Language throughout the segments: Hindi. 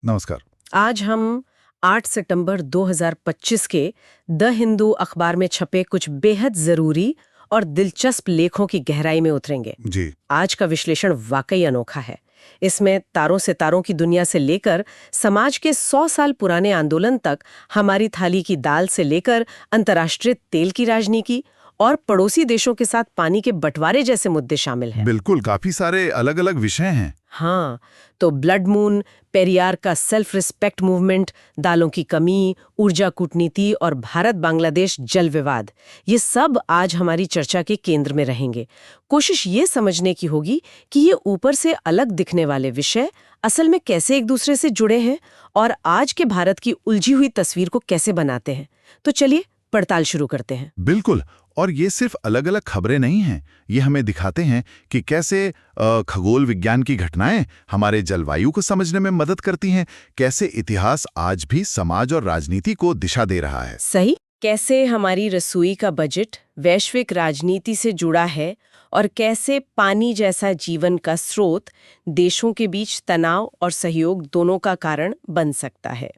नमस्कार। आज हम 8 सितंबर 2025 के द हिंदू अखबार में छपे कुछ बेहद जरूरी और दिलचस्प लेखों की गहराई में उतरेंगे। जी। आज का विश्लेषण वाकई अनोखा है। इसमें तारों सितारों की दुनिया से लेकर समाज के 100 साल पुराने आंदोलन तक, हमारी थाली की दाल से लेकर अंतर्राष्ट्रीय तेल की राजनीति और पड़ोसी देशों के साथ पानी के बंटवारे जैसे मुद्दे शामिल हैं। बिल्कुल, काफी सारे अलग अलग विषय हैं। हाँ, तो ब्लड मून, पेरियार का सेल्फ रिस्पेक्ट मूवमेंट, दालों की कमी, ऊर्जा कूटनीति और भारत बांग्लादेश जल विवाद, ये सब आज हमारी चर्चा के केंद्र में रहेंगे। कोशिश ये समझने की होगी कि ये ऊपर से अलग दिखने वाले विषय असल में कैसे एक दूसरे से जुड़े हैं और आज के भारत की उलझी हुई तस्वीर को कैसे बनाते हैं। तो चलिए पड़ताल शुरू करते हैं। बिल्कुल। और ये सिर्फ अलग अलग खबरें नहीं हैं, ये हमें दिखाते हैं कि कैसे खगोल विज्ञान की घटनाएं हमारे जलवायु को समझने में मदद करती हैं, कैसे इतिहास आज भी समाज और राजनीति को दिशा दे रहा है। सही, कैसे हमारी रसोई का बजट वैश्विक राजनीति से जुड़ा है और कैसे पानी जैसा जीवन का स्रोत देशों के बीच तनाव और सहयोग दोनों का कारण बन सकता है।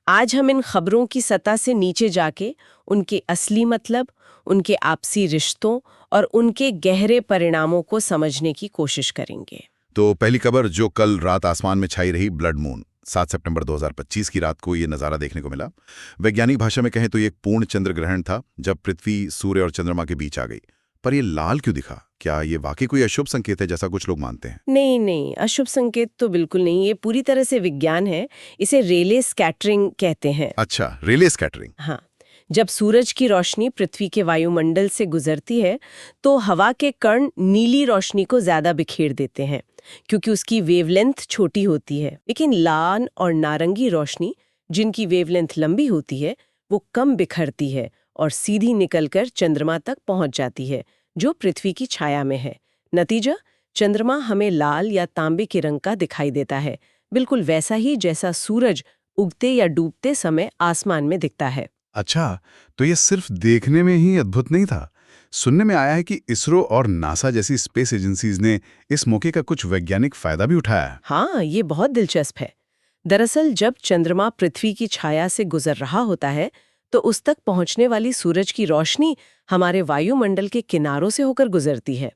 आज हम इन खबरों की सतह से नीचे जाके उनके असली मतलब, उनके आपसी रिश्तों और उनके गहरे परिणामों को समझने की कोशिश करेंगे। तो पहली खबर जो कल रात आसमान में छाई रही, ब्लड मून। 7 सितंबर 2025 की रात को ये नज़ारा देखने को मिला। वैज्ञानिक भाषा में कहें तो ये एक पूर्ण चंद्र ग्रहण था, जब पृथ्वी, सूर्य और चंद्रमा के बीच आ गई। पर ये लाल क्यों दिखा? क्या ये वाकई कोई अशुभ संकेत है, जैसा कुछ लोग मानते हैं? नहीं नहीं, अशुभ संकेत तो बिल्कुल नहीं। ये पूरी तरह से विज्ञान है। इसे रेले स्कैटरिंग कहते हैं। अच्छा, रिले स्कैटरिंग। हाँ, जब सूरज की रोशनी पृथ्वी के वायुमंडल से गुजरती है तो हवा के कण नीली रोशनी को ज्यादा बिखेर देते हैं, क्योंकि उसकी वेवलेंथ छोटी होती है। लेकिन लाल और नारंगी रोशनी, जिनकी वेवलेंथ लंबी होती है, वो कम बिखरती है और सीधी निकलकर चंद्रमा तक पहुंच जाती है, जो पृथ्वी की छाया में है। नतीजा, चंद्रमा हमें लाल या तांबे के रंग का दिखाई देता है, बिल्कुल वैसा ही जैसा सूरज उगते या डूबते समय आसमान में दिखता है। अच्छा, तो ये सिर्फ देखने में ही अद्भुत नहीं था। सुनने में आया है कि इसरो और नासा जैसी स्पेस एजेंसीज ने इस मौके का कुछ वैज्ञानिक फायदा भी उठाया है। हाँ, ये बहुत दिलचस्प है। दरअसल जब चंद्रमा पृथ्वी की छाया से गुजर रहा होता है तो उस तक पहुंचने वाली सूरज की रोशनी हमारे वायुमंडल के किनारों से होकर गुजरती है।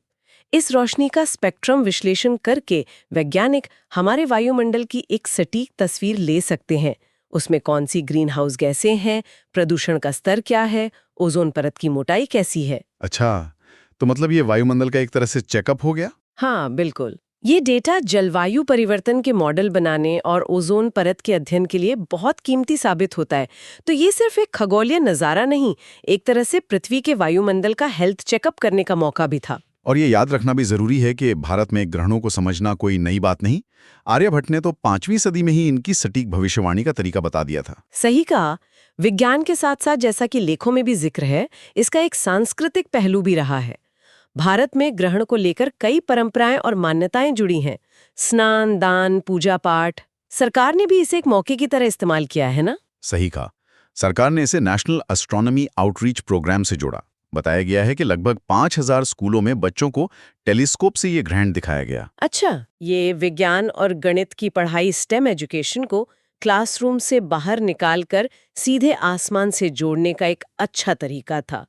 इस रोशनी का स्पेक्ट्रम विश्लेषण करके वैज्ञानिक हमारे वायुमंडल की एक सटीक तस्वीर ले सकते हैं। उसमें कौन सी ग्रीन हाउस गैसें हैं, प्रदूषण का स्तर क्या है, ओजोन परत की मोटाई कैसी है। अच्छा, तो मतलब ये वायुमंडल का एक तरह से चेकअप हो गया? हाँ, बिल्कुल। ये डेटा जलवायु परिवर्तन के मॉडल बनाने और ओजोन परत के अध्ययन के लिए बहुत कीमती साबित होता है। तो ये सिर्फ एक खगोलीय नज़ारा नहीं, एक तरह से पृथ्वी के वायुमंडल का हेल्थ चेकअप करने का मौका भी था। और ये याद रखना भी जरूरी है कि भारत में ग्रहणों को समझना कोई नई बात नहीं। आर्यभट्ट ने तो 5वीं सदी में ही इनकी सटीक भविष्यवाणी का तरीका बता दिया था। सही कहा। विज्ञान के साथ साथ, जैसा कि लेखों में भी जिक्र है, इसका एक सांस्कृतिक पहलू भी रहा है। भारत में ग्रहण को लेकर कई परंपराएं और मान्यताएं जुड़ी हैं। स्नान, दान, पूजा पाठ। सरकार ने भी इसे एक मौके की तरह इस्तेमाल किया है ना। सही कहा। सरकार ने इसे नेशनल एस्ट्रोनॉमी आउटरीच प्रोग्राम से जोड़ा। बताया गया है कि लगभग 5000 स्कूलों में बच्चों को टेलीस्कोप से ये ग्रहण दिखाया गया। अच्छा, ये विज्ञान और गणित की पढ़ाई, स्टेम एजुकेशन को क्लासरूम से बाहर निकालकर सीधे आसमान से जोड़ने का एक अच्छा तरीका था।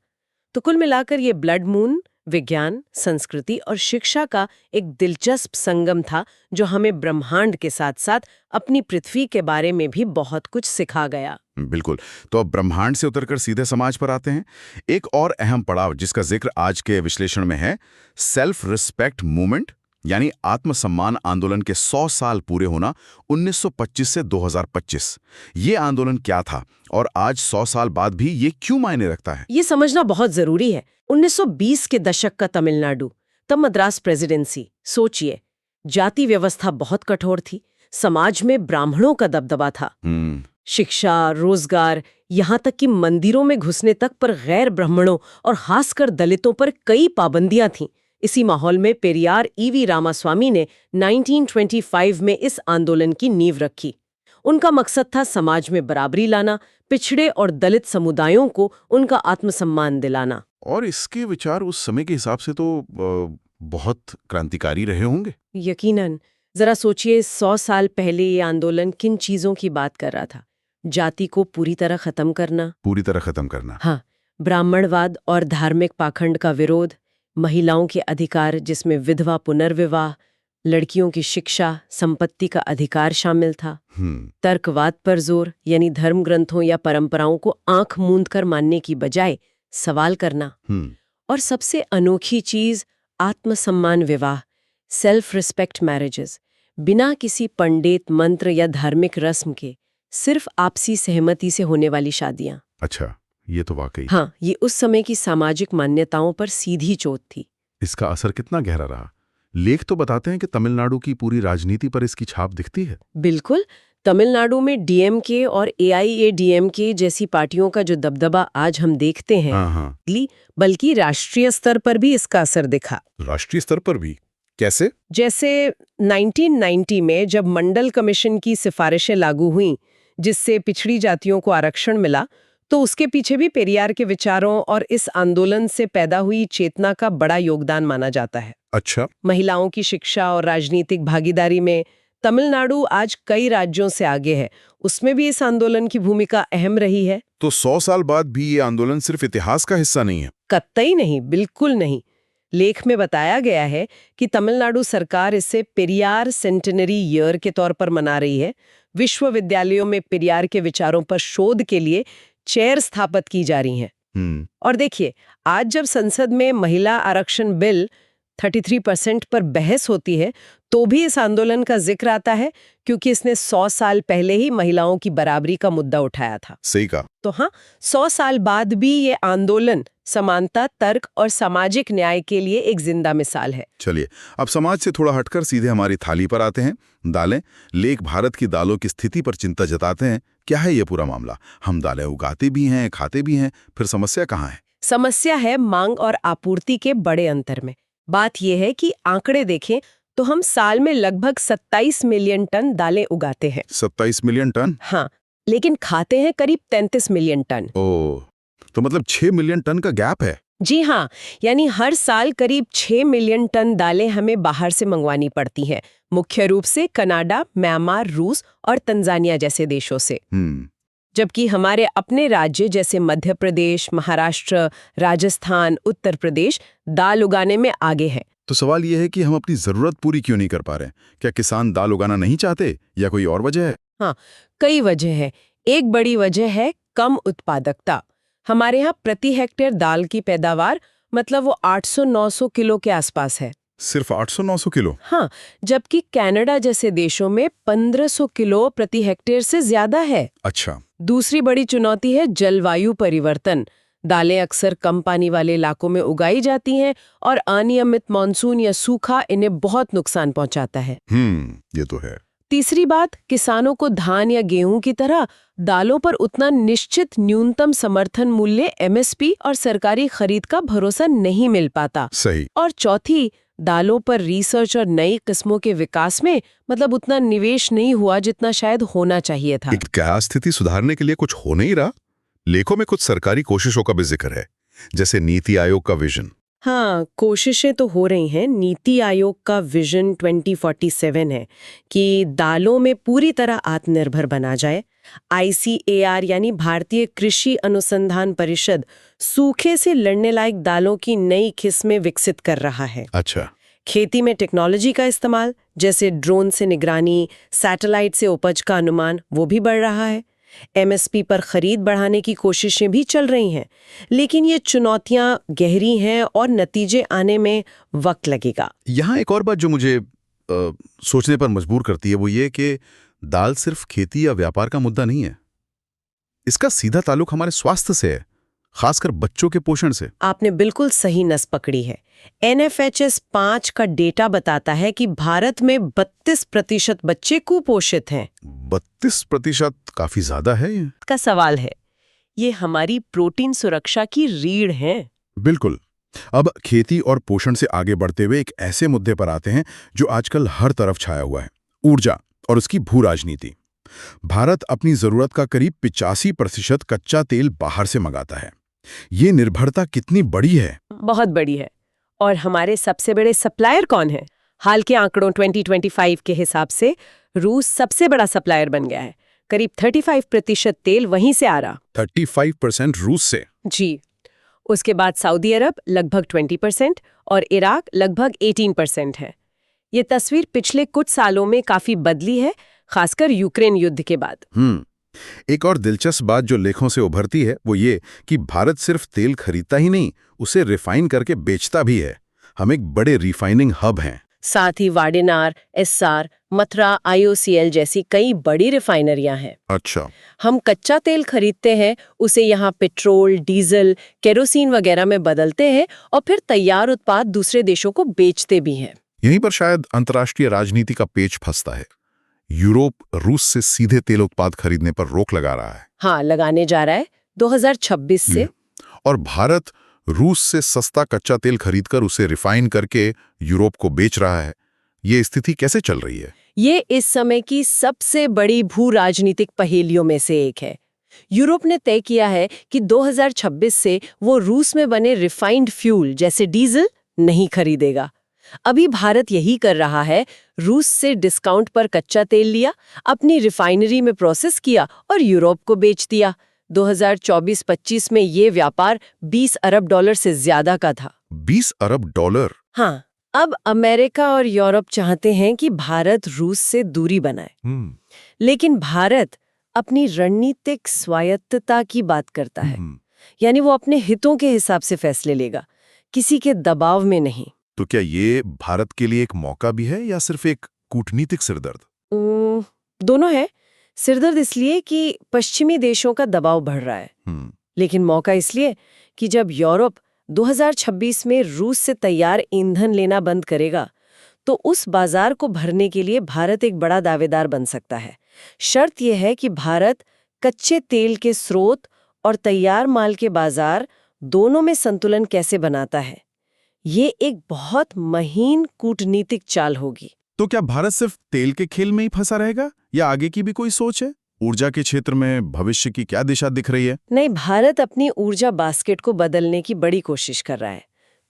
तो कुल मिलाकर ये ब्लड मून विज्ञान, संस्कृति और शिक्षा का एक दिलचस्प संगम था, जो हमें ब्रह्मांड के साथ साथ अपनी पृथ्वी के बारे में भी बहुत कुछ सिखा गया। बिल्कुल। तो अब ब्रह्मांड से उतरकर सीधे समाज पर आते हैं। एक और अहम पड़ाव जिसका जिक्र आज के विश्लेषण में है, सेल्फ रिस्पेक्ट मूवमेंट, यानी आत्मसम्मान आंदोलन के 100 साल पूरे होना, 1925 से 2025। ये आंदोलन क्या था और आज 100 साल बाद भी ये क्यों मायने रखता है? ये समझना बहुत जरूरी है। 1920 के दशक का तमिलनाडु, तब मद्रास प्रेसिडेंसी। सोचिए, जाति व्यवस्था बहुत कठोर थी, समाज में ब्राह्मणों का दबदबा था। शिक्षा, रोजगार, यहाँ तक कि मंदिरों में घुसने तक पर गैर ब्राह्मणों और खासकर दलितों पर कई पाबंदियां थीं। इसी माहौल में पेरियार ईवी रामास्वामी ने 1925 में इस आंदोलन की नींव रखी। उनका मकसद था समाज में बराबरी लाना, पिछड़े और दलित समुदायों को उनका आत्मसम्मान दिलाना। और इसके विचार उस समय के हिसाब से तो बहुत क्रांतिकारी रहे होंगे। यकीनन, जरा सोचिए 100 साल पहले ये आंदोलन किन चीजों की बात कर रहा था। जाति को पूरी तरह खत्म करना, पूरी तरह खत्म करना। हाँ, ब्राह्मणवाद और धार्मिक पाखंड का विरोध, महिलाओं के अधिकार जिसमें विधवा पुनर्विवाह, लड़कियों की शिक्षा, संपत्ति का अधिकार शामिल था, तर्कवाद पर जोर यानी धर्म ग्रंथों या परंपराओं को आंख मूंद कर मानने की बजाय सवाल करना, और सबसे अनोखी चीज आत्मसम्मान विवाह, सेल्फ रिस्पेक्ट मैरिजेस, बिना किसी पंडित मंत्र या धार्मिक रस्म के सिर्फ आपसी सहमति से होने वाली शादियां। अच्छा, ये तो वाकई। हाँ, ये उस समय की सामाजिक मान्यताओं पर सीधी चोट थी। इसका असर कितना गहरा रहा? लेख तो बताते हैं कि तमिलनाडु की पूरी राजनीति पर इसकी छाप दिखती है। बिल्कुल, तमिलनाडु में डीएमके और एआईएडीएमके जैसी पार्टियों का जो दबदबा आज हम देखते हैं, बल्कि राष्ट्रीय स्तर पर भी इसका असर दिखा। राष्ट्रीय स्तर पर भी? कैसे? जैसे 1990 में जब मंडल कमीशन की सिफारिशें लागू हुईं, जिससे पिछड़ी जातियों को आरक्षण मिला, तो उसके पीछे भी पेरियार के विचारों और इस आंदोलन से पैदा हुई चेतना का बड़ा योगदान माना जाता है। अच्छा। महिलाओं की शिक्षा और राजनीतिक भागीदारी में तमिलनाडु आज कई राज्यों से आगे है, उसमें भी इस आंदोलन की भूमिका अहम रही है। तो 100 साल बाद भी ये आंदोलन सिर्फ इतिहास का हिस्सा नहीं है? कतई नहीं, बिल्कुल नहीं। लेख में बताया गया है कि तमिलनाडु सरकार इसे पेरियार सेंटेनरी ईयर के तौर पर मना रही है। विश्वविद्यालयों में पेरियार के विचारों पर शोध के लिए चेयर स्थापित की जा रही हैं। और देखिए, आज जब संसद में महिला आरक्षण बिल 33% पर बहस होती है, तो भी इस आंदोलन का जिक्र आता है, क्योंकि इसने 100 साल पहले ही महिलाओं की बराबरी का मुद्दा उठाया था। सही कहा। तो हाँ, 100 साल बाद भी ये आंदोलन समानता, तर्क और सामाजिक न्याय के लिए एक जिंदा मिसाल है। चलिए, अब समाज से थोड़ा हटकर सीधे हमारी थाली पर आते हैं। दालें। लेख भारत की दालों की स्थिति पर चिंता जताते हैं। क्या है ये पूरा मामला? हम दालें उगाते भी हैं, खाते भी हैं, फिर समस्या कहाँ है? समस्या है मांग और आपूर्ति के बड़े अंतर में। बात यह है कि आंकड़े देखें तो हम साल में लगभग 27 मिलियन टन दालें उगाते हैं। 27 मिलियन टन? हाँ, लेकिन खाते हैं करीब 33 मिलियन टन। ओह, तो मतलब 6 मिलियन टन का गैप है। जी हाँ, यानी हर साल करीब 6 मिलियन टन दालें हमें बाहर से मंगवानी पड़ती हैं, मुख्य रूप से कनाडा, म्यांमार, रूस और तंजानिया जैसे देशों से। जबकि हमारे अपने राज्य जैसे मध्य प्रदेश, महाराष्ट्र, राजस्थान, उत्तर प्रदेश दाल उगाने में आगे हैं। तो सवाल यह है कि हम अपनी जरूरत पूरी क्यों नहीं कर पा रहे? क्या किसान दाल उगाना नहीं चाहते या कोई और वजह है? हाँ, कई वजह है। एक बड़ी वजह है कम उत्पादकता। हमारे यहाँ प्रति हेक्टेयर दाल की पैदावार मतलब वो 800-900 किलो के आसपास है। सिर्फ 800-900 किलो? हाँ, जबकि कनाडा जैसे देशों में 1500 किलो प्रति हेक्टेयर से ज्यादा है। अच्छा। दूसरी बड़ी चुनौती है जलवायु परिवर्तन। दालें अक्सर कम पानी वाले इलाकों में उगाई जाती हैं और अनियमित मानसून या सूखा इन्हें बहुत नुकसान पहुंचाता है। ये तो है। तीसरी बात, किसानों को धान या गेहूं की तरह दालों पर उतना निश्चित न्यूनतम समर्थन मूल्य एमएसपी और सरकारी खरीद का भरोसा नहीं मिल पाता। सही। और चौथी, दालों पर रिसर्च और नई किस्मों के विकास में मतलब उतना निवेश नहीं हुआ जितना शायद होना चाहिए था। क्या स्थिति सुधारने के लिए कुछ हो नहीं रहा? लेखों में कुछ सरकारी कोशिशों का भी जिक्र है, जैसे नीति आयोग का विजन। हाँ, कोशिशें तो हो रही हैं। नीति आयोग का विजन 2047 है कि दालों में पूरी तरह आत्मनिर्भर बना जाए। ICAR यानी भारतीय कृषि अनुसंधान परिषद सूखे से लड़ने लायक दालों की नई किस्में विकसित कर रहा है। अच्छा। खेती में टेक्नोलॉजी का इस्तेमाल, जैसे ड्रोन से निगरानी, सैटेलाइट से उपज का अनुमान, वो भी बढ़ रहा है। MSP पर खरीद बढ़ाने की कोशिशें भी चल रही हैं, लेकिन ये चुनौतियां गहरी हैं और नतीजे आने में वक्त लगेगा। यहाँ एक और बात जो मुझे सोचने पर मजबूर करती है वो ये कि दाल सिर्फ खेती या व्यापार का मुद्दा नहीं है। इसका सीधा ताल्लुक हमारे स्वास्थ्य से है, खासकर बच्चों के पोषण से। आपने बिल्कुल सही नस पकड़ी है। NFHS 5 का डेटा बताता है कि भारत में 32% बच्चे कुपोषित हैं। 32% काफी ज्यादा है ये। का सवाल है, ये हमारी प्रोटीन सुरक्षा की रीढ़ है। बिल्कुल। अब खेती और पोषण से आगे बढ़ते हुए एक ऐसे मुद्दे पर आते हैं जो आजकल हर तरफ छाया हुआ है, ऊर्जा और उसकी भू राजनीति। भारत अपनी जरूरत का करीब 85% कच्चा तेल बाहर से मंगाता है। ये निर्भरता कितनी बड़ी है? बहुत बड़ी है। और हमारे सबसे बड़े सप्लायर कौन है? हाल के आंकड़ों 2025 के हिसाब से रूस सबसे बड़ा सप्लायर बन गया है। करीब 35% तेल वहीं से आ रहा। 35% रूस से? जी। उसके बाद सऊदी अरब लगभग 20% और इराक लगभग 18% है। ये तस्वीर पिछले कुछ सालों में काफी बदली है, खासकर यूक्रेन युद्ध के बाद। एक और दिलचस्प बात जो लेखों से उभरती है वो ये कि भारत सिर्फ तेल खरीदता ही नहीं, उसे रिफाइन करके बेचता भी है। हम एक बड़े रिफाइनिंग हब हैं। साथ ही वाडेनार, एस्सार, मथुरा, IOCL जैसी कई बड़ी रिफाइनरियां हैं। अच्छा। हम कच्चा तेल खरीदते हैं, उसे यहाँ पेट्रोल, डीजल, केरोसिन वगैरह में बदलते हैं और फिर तैयार उत्पाद दूसरे देशों को बेचते भी हैं। यहीं पर शायद अंतर्राष्ट्रीय राजनीति का पेच फंसता है। यूरोप रूस से सीधे तेल उत्पाद खरीदने पर रोक लगा रहा है। हाँ, लगाने जा रहा है 2026 से। और भारत रूस से सस्ता कच्चा तेल खरीदकर उसे रिफाइन करके यूरोप को बेच रहा है। ये स्थिति कैसे चल रही है? ये इस समय की सबसे बड़ी भू राजनीतिक पहेलियों में से एक है। यूरोप ने तय किया है कि 2026 से वो रूस में बने रिफाइंड फ्यूल जैसे डीजल नहीं खरीदेगा। अभी भारत यही कर रहा है, रूस से डिस्काउंट पर कच्चा तेल लिया, अपनी रिफाइनरी में प्रोसेस किया और यूरोप को बेच दिया। 2024-25 में ये व्यापार $20 अरब से ज्यादा का था। $20 अरब? हाँ, अब अमेरिका और यूरोप चाहते हैं कि भारत रूस से दूरी बनाए। लेकिन भारत अपनी रणनीतिक स्वायत्तता की बात करता है। यानी वो अपने हितों के हिसाब से फैसले लेगा, किसी के दबाव में नहीं। तो क्या ये भारत के लिए एक मौका भी है या सिर्फ एक कूटनीतिक सिरदर्द? दोनों है। सिरदर्द इसलिए कि पश्चिमी देशों का दबाव बढ़ रहा है, लेकिन मौका इसलिए कि जब यूरोप 2026 में रूस से तैयार ईंधन लेना बंद करेगा, तो उस बाजार को भरने के लिए भारत एक बड़ा दावेदार बन सकता है। शर्त यह है कि भारत कच्चे तेल के स्रोत और तैयार माल के बाजार दोनों में संतुलन कैसे बनाता है। ये एक बहुत महीन कूटनीतिक चाल होगी। तो क्या भारत सिर्फ तेल के खेल में ही फंसा रहेगा या आगे की भी कोई सोच है? ऊर्जा के क्षेत्र में भविष्य की क्या दिशा दिख रही है? नहीं, भारत अपनी ऊर्जा बास्केट को बदलने की बड़ी कोशिश कर रहा है।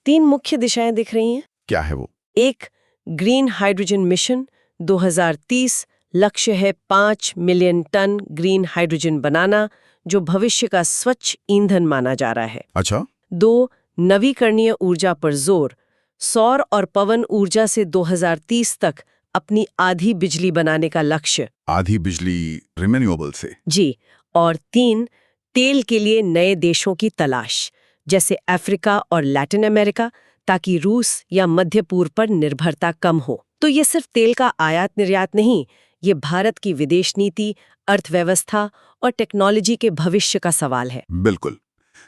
3 मुख्य दिशाएं दिख रही हैं। क्या है वो? एक, ग्रीन हाइड्रोजन मिशन 2030, लक्ष्य है 5 मिलियन टन ग्रीन हाइड्रोजन बनाना, जो भविष्य का स्वच्छ ईंधन माना जा रहा है। अच्छा। 2, नवीकरणीय ऊर्जा पर जोर, सौर और पवन ऊर्जा से 2030 तक अपनी आधी बिजली बनाने का लक्ष्य। आधी बिजली रिन्यूएबल से? जी। और 3, तेल के लिए नए देशों की तलाश, जैसे अफ्रीका और लैटिन अमेरिका, ताकि रूस या मध्य पूर्व पर निर्भरता कम हो। तो ये सिर्फ तेल का आयात निर्यात नहीं, ये भारत की विदेश नीति, अर्थव्यवस्था और टेक्नोलॉजी के भविष्य का सवाल है। बिल्कुल।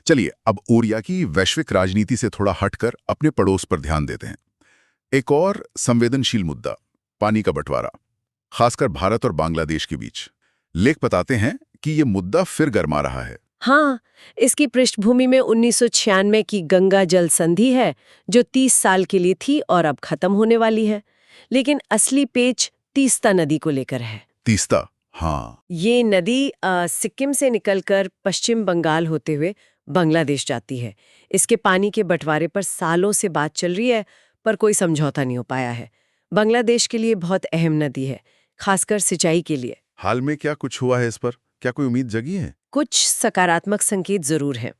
चलिए अब ऊर्जा की वैश्विक राजनीति से थोड़ा हटकर अपने पड़ोस पर ध्यान देते हैं। एक और संवेदनशील मुद्दा, पानी का बंटवारा, खासकर भारत और बांग्लादेश के बीच। लेख बताते हैं कि ये मुद्दा फिर गर्मा रहा है। हाँ, इसकी पृष्ठभूमि में 1996 की गंगा जल संधि है, जो 30 साल के लिए थी और अब खत्म होने वाली है। लेकिन असली पेच तीस्ता नदी को लेकर है। तीस्ता? हाँ। ये नदी सिक्किम से निकलकर पश्चिम बंगाल होते हुए बांग्लादेश जाती है। इसके पानी के बंटवारे पर सालों से बात चल रही है, पर कोई समझौता नहीं हो पाया है। बांग्लादेश के लिए बहुत अहम नदी है, खासकर सिंचाई के लिए। हाल में क्या कुछ हुआ है इस पर? क्या कोई उम्मीद जगी है? कुछ सकारात्मक संकेत जरूर हैं।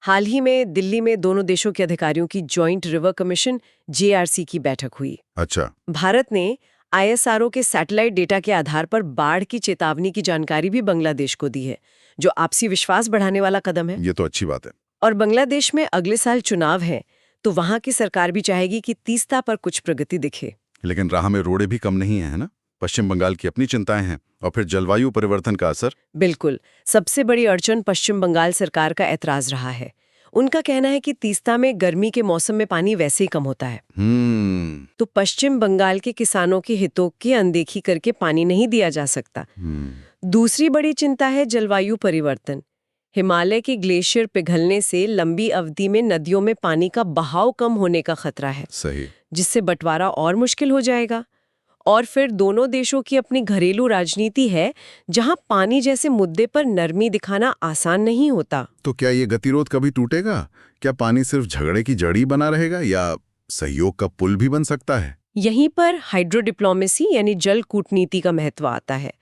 हाल ही में दिल्ली में दोनों देशों के अधिकारियों की जॉइंट रिवर कमीशन JRC की बैठक हुई। अच्छा। भारत ने ISRO के सैटेलाइट डेटा के आधार पर बाढ़ की चेतावनी की जानकारी भी बांग्लादेश को दी है, जो आपसी विश्वास बढ़ाने वाला कदम है। ये तो अच्छी बात है। और बांग्लादेश में अगले साल चुनाव है, तो वहां की सरकार भी चाहेगी कि तीस्ता पर कुछ प्रगति दिखे। लेकिन राह में रोड़े भी कम नहीं है ना? पश्चिम बंगाल की अपनी चिंताएं हैं, और फिर जलवायु परिवर्तन का असर। बिल्कुल। सबसे बड़ी अड़चन पश्चिम बंगाल सरकार का ऐतराज रहा है। उनका कहना है कि तीस्ता में गर्मी के मौसम में पानी वैसे ही कम होता है। तो पश्चिम बंगाल के किसानों के हितों की अनदेखी करके पानी नहीं दिया जा सकता। दूसरी बड़ी चिंता है जलवायु परिवर्तन। हिमालय के ग्लेशियर पिघलने से लंबी अवधि में नदियों में पानी का बहाव कम होने का खतरा है। सही। जिससे बंटवारा और मुश्किल हो जाएगा। और फिर दोनों देशों की अपनी घरेलू राजनीति है, जहां पानी जैसे मुद्दे पर नरमी दिखाना आसान नहीं होता। तो क्या ये गतिरोध कभी टूटेगा? क्या पानी सिर्फ झगड़े की जड़ ही बना रहेगा या सहयोग का पुल भी बन सकता है? यहीं पर हाइड्रो डिप्लोमेसी यानी जल कूटनीति का महत्व आता है।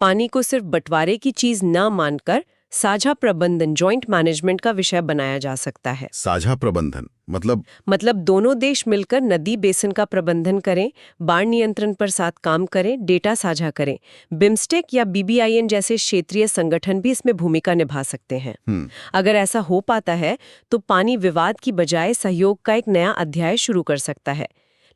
पानी को सिर्फ बंटवारे की चीज न मानकर साझा प्रबंधन जॉइंट मैनेजमेंट का विषय बनाया जा सकता है। साझा प्रबंधन मतलब दोनों देश मिलकर नदी बेसिन का प्रबंधन करें, बाढ़ नियंत्रण पर साथ काम करें, डेटा साझा करें। बिम्स्टेक या BBIN जैसे क्षेत्रीय संगठन भी इसमें भूमिका निभा सकते हैं। अगर ऐसा हो पाता है तो पानी विवाद की बजाय सहयोग का एक नया अध्याय शुरू कर सकता है।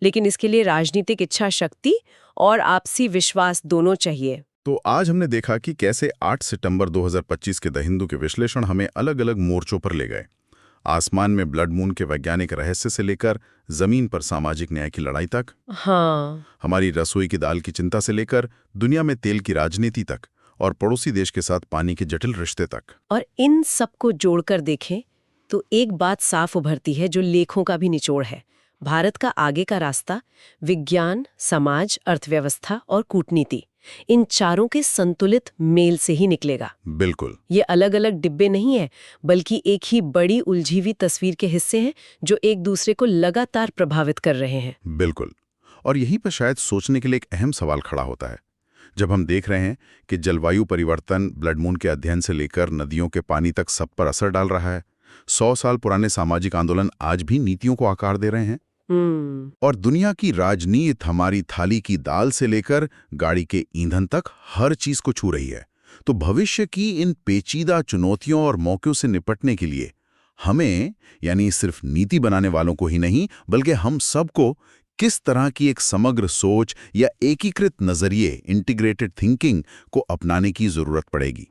लेकिन इसके लिए राजनीतिक इच्छा शक्ति और आपसी विश्वास दोनों चाहिए। तो आज हमने देखा कि कैसे 8 सितंबर 2025 के द हिंदू के विश्लेषण हमें अलग अलग मोर्चों पर ले गए। आसमान में ब्लड मून के वैज्ञानिक रहस्य से लेकर जमीन पर सामाजिक न्याय की लड़ाई तक, हमारी रसोई की दाल की चिंता से लेकर दुनिया में तेल की राजनीति तक, और पड़ोसी देश के साथ पानी के जटिल रिश्ते तक। और इन सबको जोड़कर देखें तो एक बात साफ उभरती है जो लेखों का भी निचोड़ है। भारत का आगे का रास्ता विज्ञान, समाज, अर्थव्यवस्था और कूटनीति, इन चारों के संतुलित मेल से ही निकलेगा। बिल्कुल। ये अलग अलग डिब्बे नहीं है, बल्कि एक ही बड़ी उलझी हुई तस्वीर के हिस्से हैं जो एक दूसरे को लगातार प्रभावित कर रहे हैं। बिल्कुल। और यहीं पर शायद सोचने के लिए एक अहम सवाल खड़ा होता है। जब हम देख रहे हैं कि जलवायु परिवर्तन ब्लड मून के अध्ययन से लेकर नदियों के पानी तक सब पर असर डाल रहा है, 100 साल पुराने सामाजिक आंदोलन आज भी नीतियों को आकार दे रहे हैं, और दुनिया की राजनीति हमारी थाली की दाल से लेकर गाड़ी के ईंधन तक हर चीज को छू रही है, तो भविष्य की इन पेचीदा चुनौतियों और मौक़ों से निपटने के लिए हमें, यानी सिर्फ नीति बनाने वालों को ही नहीं बल्कि हम सबको, किस तरह की एक समग्र सोच या एकीकृत नजरिए इंटीग्रेटेड थिंकिंग को अपनाने की जरूरत पड़ेगी।